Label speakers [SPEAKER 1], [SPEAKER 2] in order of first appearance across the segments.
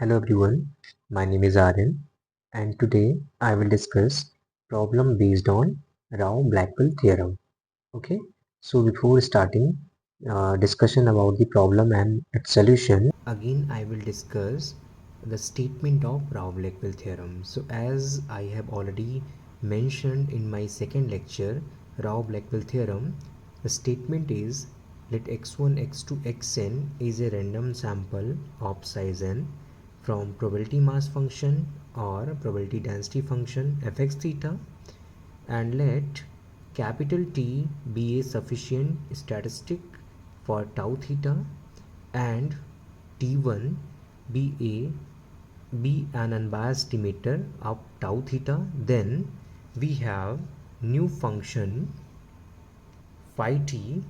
[SPEAKER 1] Hello everyone, my name is Aryan and today I will discuss problem based on Rao Blackwell theorem. Okay, so before starting discussion about the problem and its solution, again I will discuss the statement of Rao Blackwell theorem. So as I have already mentioned in my second lecture, Rao Blackwell theorem, the statement is let x1, x2, xn is a random sample of size n from probability mass function or probability density function fx theta, and let capital T be a sufficient statistic for tau theta and T1 be an unbiased estimator of tau theta. Then we have new function phi t,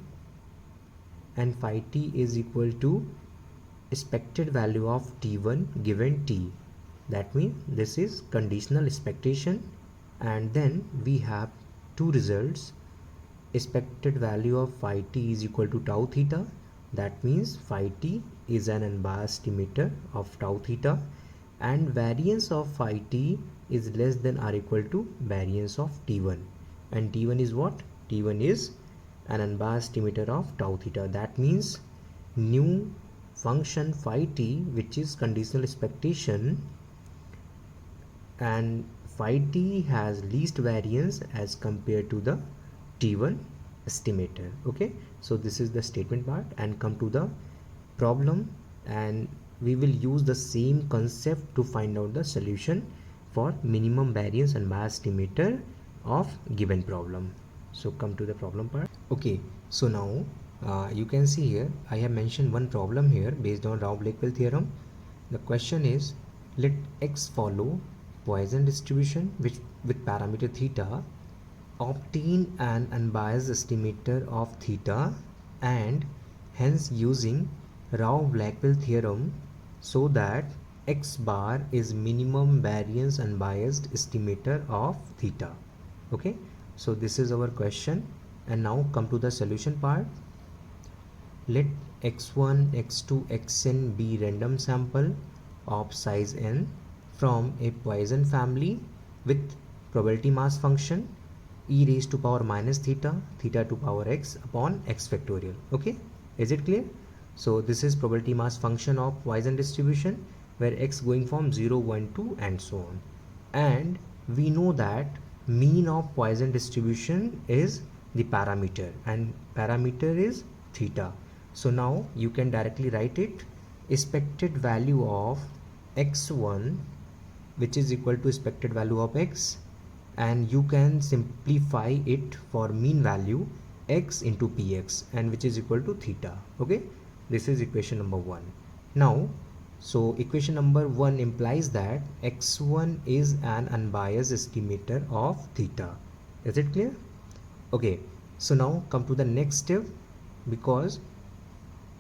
[SPEAKER 1] and phi t is equal to expected value of t1 given t. That means this is conditional expectation, and then we have two results. Expected value of phi t is equal to tau theta. That means phi t is an unbiased estimator of tau theta, and variance of phi t is less than or equal to variance of t1, and t1 is what? T1 is an unbiased estimator of tau theta. That means new function phi t, which is conditional expectation, and phi t has least variance as compared to the t1 estimator. Okay, so this is the statement part, and come to the problem, and we will use the same concept to find out the solution for minimum variance and bias estimator of given problem. So come to the problem part. Okay, so now you can see here I have mentioned one problem here based on Rao Blackwell theorem. The question is, let x follow Poisson distribution which with parameter theta, obtain an unbiased estimator of theta, and hence using Rao Blackwell theorem so that x bar is minimum variance unbiased estimator of theta. Okay, so this is our question, and now come to the solution part. Let x1, x2, xn be random sample of size n from a Poisson family with probability mass function e raised to power minus theta, theta to power x upon x factorial. Okay, is it clear? So this is probability mass function of Poisson distribution where x going from 0, 1, 2 and so on. And we know that mean of Poisson distribution is the parameter, and parameter is theta. So now you can directly write it, expected value of x1 which is equal to expected value of x, and you can simplify it for mean value x into px, and which is equal to theta. Okay, this is equation number 1. Now so equation number 1 implies that x1 is an unbiased estimator of theta. Is it clear? Okay, so now come to the next step, because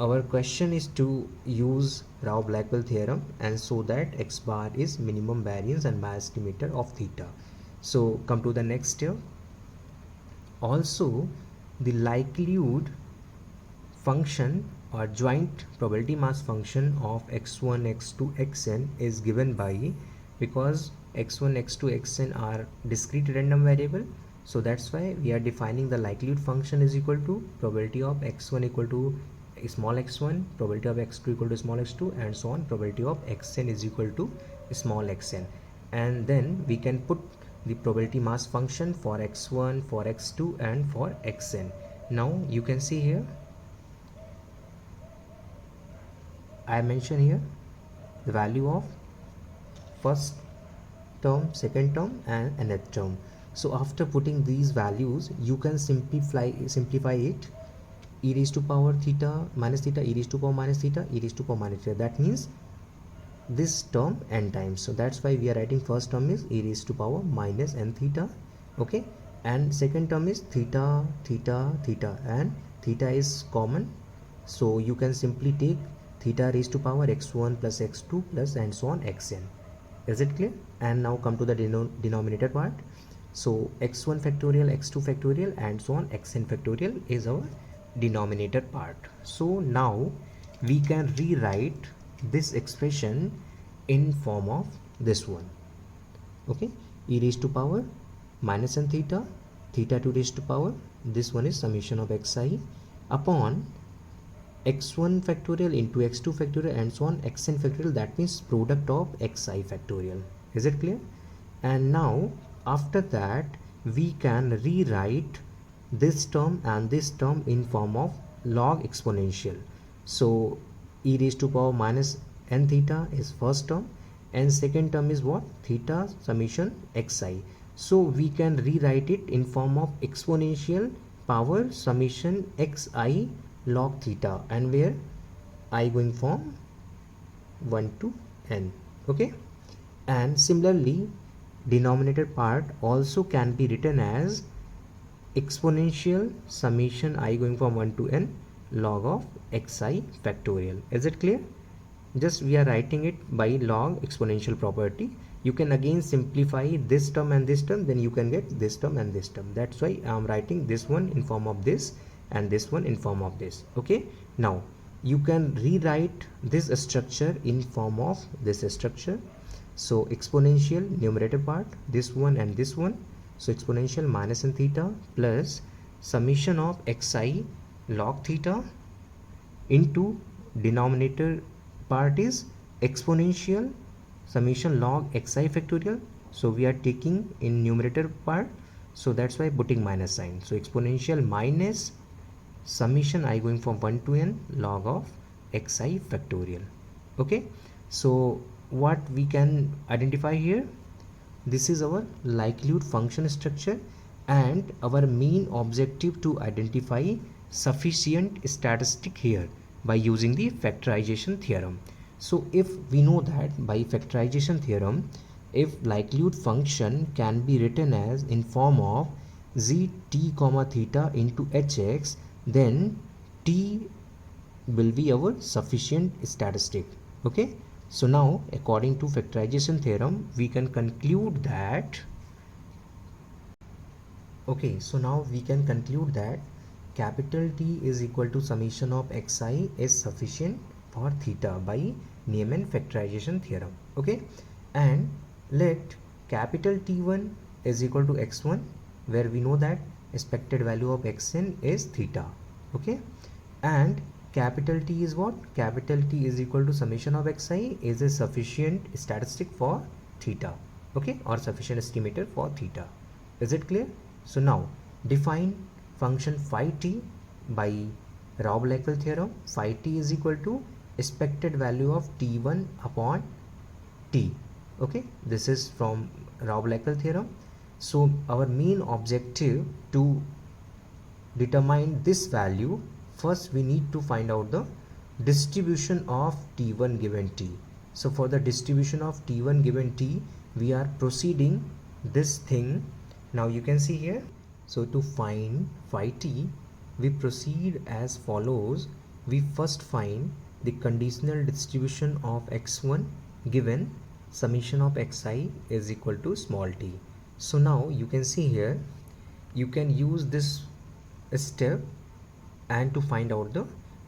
[SPEAKER 1] our question is to use Rao Blackwell theorem and so that x bar is minimum variance and bias estimator of theta. So come to the next step. Also the likelihood function or joint probability mass function of x1, x2, xn is given by, because x1, x2, xn are discrete random variable, so that's why we are defining the likelihood function is equal to probability of x1 equal to small x1, probability of x2 equal to small x2, and so on. Probability of xn is equal to small xn, and then we can put the probability mass function for x1, for x2 and for xn. Now you can see here I mention here the value of first term, second term and nth term. So after putting these values you can simplify it, e raised to power theta minus theta, e raised to power minus theta, e raised to power minus theta. That means this term n times, so that's why we are writing first term is e raised to power minus n theta. Okay, and second term is theta, theta, theta, and theta is common, so you can simply take theta raised to power x1 plus x2 plus and so on xn. Is it clear? And now come to the denominator part. So x1 factorial, x2 factorial and so on xn factorial is our denominator part. So now we can rewrite this expression in form of this one. Okay, e raised to power minus n theta, theta to raised to power, this one is summation of xi upon x1 factorial into x2 factorial and so on xn factorial, that means product of xi factorial. Is it clear? And now after that we can rewrite this term and this term in form of log exponential. So e raised to power minus n theta is first term and second term is what? Theta summation xi. So we can rewrite it in form of exponential power summation xi log theta, and where I going from 1 to n. Okay, and similarly denominator part also can be written as exponential summation I going from 1 to n log of xi factorial. Is it clear? Just we are writing it by log exponential property. You can again simplify this term and this term, then you can get this term and this term. That's why I am writing this one in form of this and this one in form of this. Okay, now you can rewrite this structure in form of this structure. So exponential numerator part, this one and this one, so exponential minus n theta plus summation of xi log theta into denominator part is exponential summation log xi factorial. So we are taking in numerator part, so that's why putting minus sign. So exponential minus summation I going from 1 to n log of xi factorial. Okay, so what we can identify here, this is our likelihood function structure and our main objective to identify sufficient statistic here by using the factorization theorem. So if we know that by factorization theorem, if likelihood function can be written as in form of z t comma theta into hx, then t will be our sufficient statistic. Okay, so now according to factorization theorem we can conclude that capital T is equal to summation of xi is sufficient for theta by Niemann factorization theorem. Okay, and let capital T1 is equal to x1, where we know that expected value of xn is theta. Okay, and capital T is what? Capital T is equal to summation of xi is a sufficient statistic for theta. Okay, or sufficient estimator for theta. Is it clear? So now define function phi t by Rao Blackwell theorem. Phi t is equal to expected value of t1 upon t. Okay, this is from Rao Blackwell theorem. So our main objective to determine this value, first we need to find out the distribution of t1 given t. So for the distribution of t1 given t, we are proceeding this thing. Now you can see here, so to find phi t, we proceed as follows. We first find the conditional distribution of x1 given summation of xi is equal to small t. So now you can see here, you can use this step and to find out the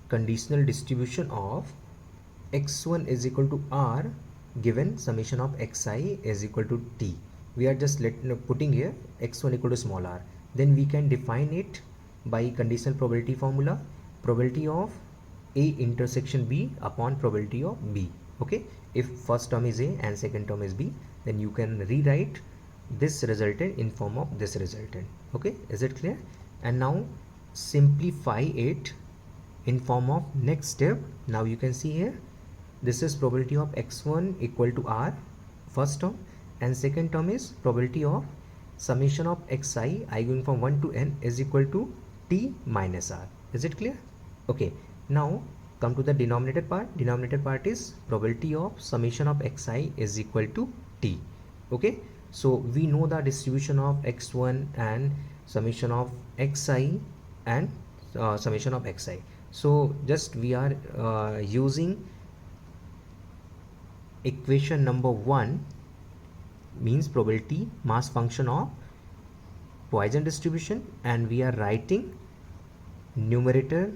[SPEAKER 1] conditional distribution of x1 is equal to r given summation of xi is equal to t. We are just putting here x1 equal to small r. Then we can define it by conditional probability formula, probability of A intersection B upon probability of B. Okay, if first term is A and second term is B, then you can rewrite this resultant in form of this resultant. Okay, is it clear? And now simplify it in form of next step. Now you can see here, this is probability of x1 equal to r first term, and second term is probability of summation of xi I going from 1 to n is equal to t minus r. Is it clear? Okay, now come to the denominator part. Denominator part is probability of summation of xi is equal to t. Okay, so we know the distribution of x1 and summation of xi and summation of xi. So just we are using equation number 1, means probability mass function of Poisson distribution, and we are writing numerator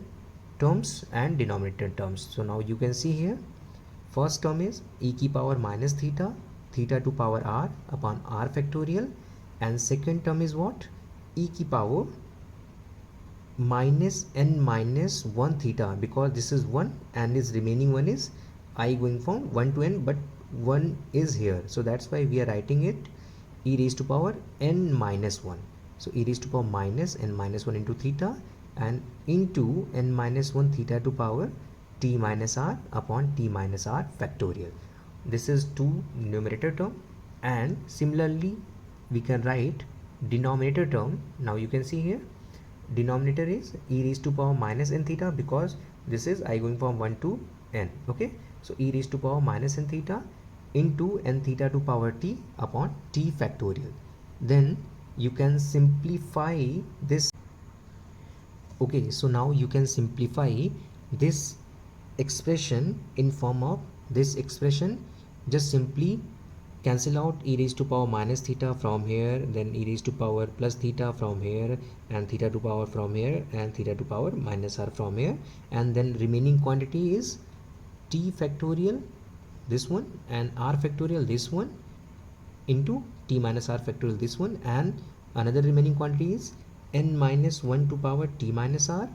[SPEAKER 1] terms and denominator terms. So now you can see here First term is e की power minus theta, theta to power r upon r factorial, and second term is what? E की power minus n minus 1 theta, because this is 1 and its remaining one is I going from 1 to n, but 1 is here, so that's why we are writing it e raised to power n minus 1. So e raised to power minus n minus 1 into theta and into n minus 1 theta to power t minus r upon t minus r factorial. This is two numerator term, and similarly we can write denominator term. Now you can see here denominator is e raised to power minus n theta, because this is I going from 1 to n. Okay, so e raised to power minus n theta into n theta to power t upon t factorial. Then you can simplify this. Okay, so now you can simplify this expression in form of this expression. Just simply cancel out e raised to power minus theta from here, then e raised to power plus theta from here, and theta to power from here, and theta to power minus r from here, and then remaining quantity is t factorial this one and r factorial this one into t minus r factorial this one, and another remaining quantity is n minus 1 to power t minus r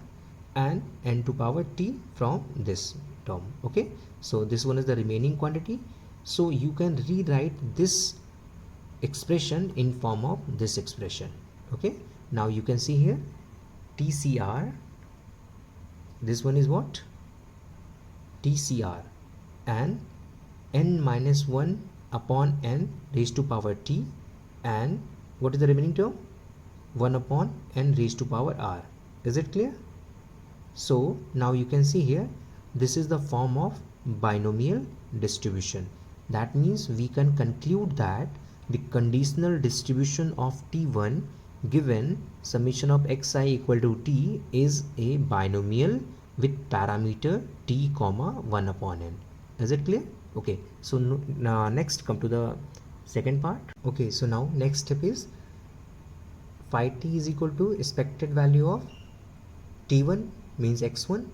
[SPEAKER 1] and n to power t from this term. Okay, so this one is the remaining quantity. So you can rewrite this expression in form of this expression. Okay, now you can see here TCR, this one is what? TCR, and n minus 1 upon n raised to power t, and what is the remaining term? 1 upon n raised to power r. Is it clear? So now you can see here this is the form of binomial distribution. That means we can conclude that the conditional distribution of T1 given summation of xi equal to t is a binomial with parameter t comma 1 upon n. Is it clear? Okay, so now next come to the second part. Okay, so now next step is phi t is equal to expected value of T1 means x1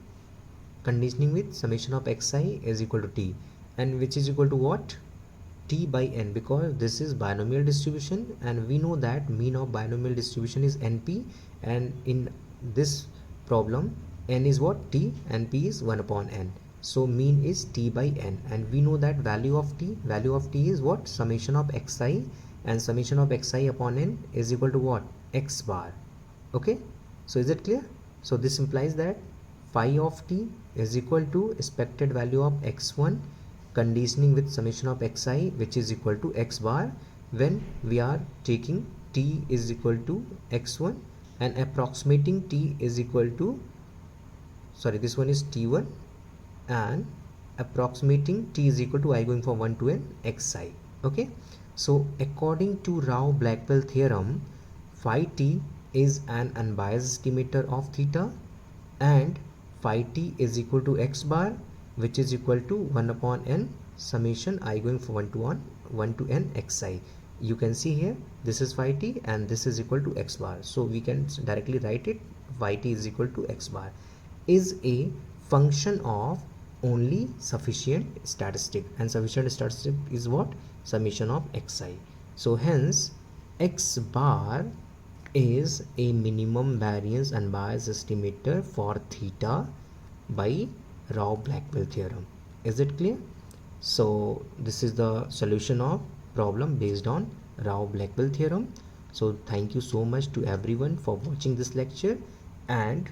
[SPEAKER 1] conditioning with summation of xi is equal to t, and which is equal to what? T by n, because this is binomial distribution and we know that mean of binomial distribution is np, and in this problem n is what? T, and p is 1 upon n, so mean is t by n, and we know that value of t is what? Summation of xi, and summation of xi upon n is equal to what? X bar. Okay, so is it clear? So this implies that phi of t is equal to expected value of x1 conditioning with summation of xi, which is equal to x bar, when we are taking t is equal to x1 and approximating t is equal to, sorry, this one is t1, and approximating t is equal to I going from 1 to n xi. Okay, so according to Rao Blackwell theorem, phi t is an unbiased estimator of theta, and phi t is equal to x bar, which is equal to 1 upon n summation I going from 1 to n xi. You can see here this is phi t and this is equal to x bar, so we can directly write it phi t is equal to x bar is a function of only sufficient statistic, and sufficient statistic is what? Summation of xi. So hence x bar is a minimum variance unbiased estimator for theta by Rao Blackwell theorem. Is it clear? So this is the solution of problem based on Rao Blackwell theorem. So thank you so much to everyone for watching this lecture, and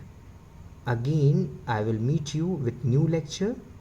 [SPEAKER 1] again I will meet you with new lecture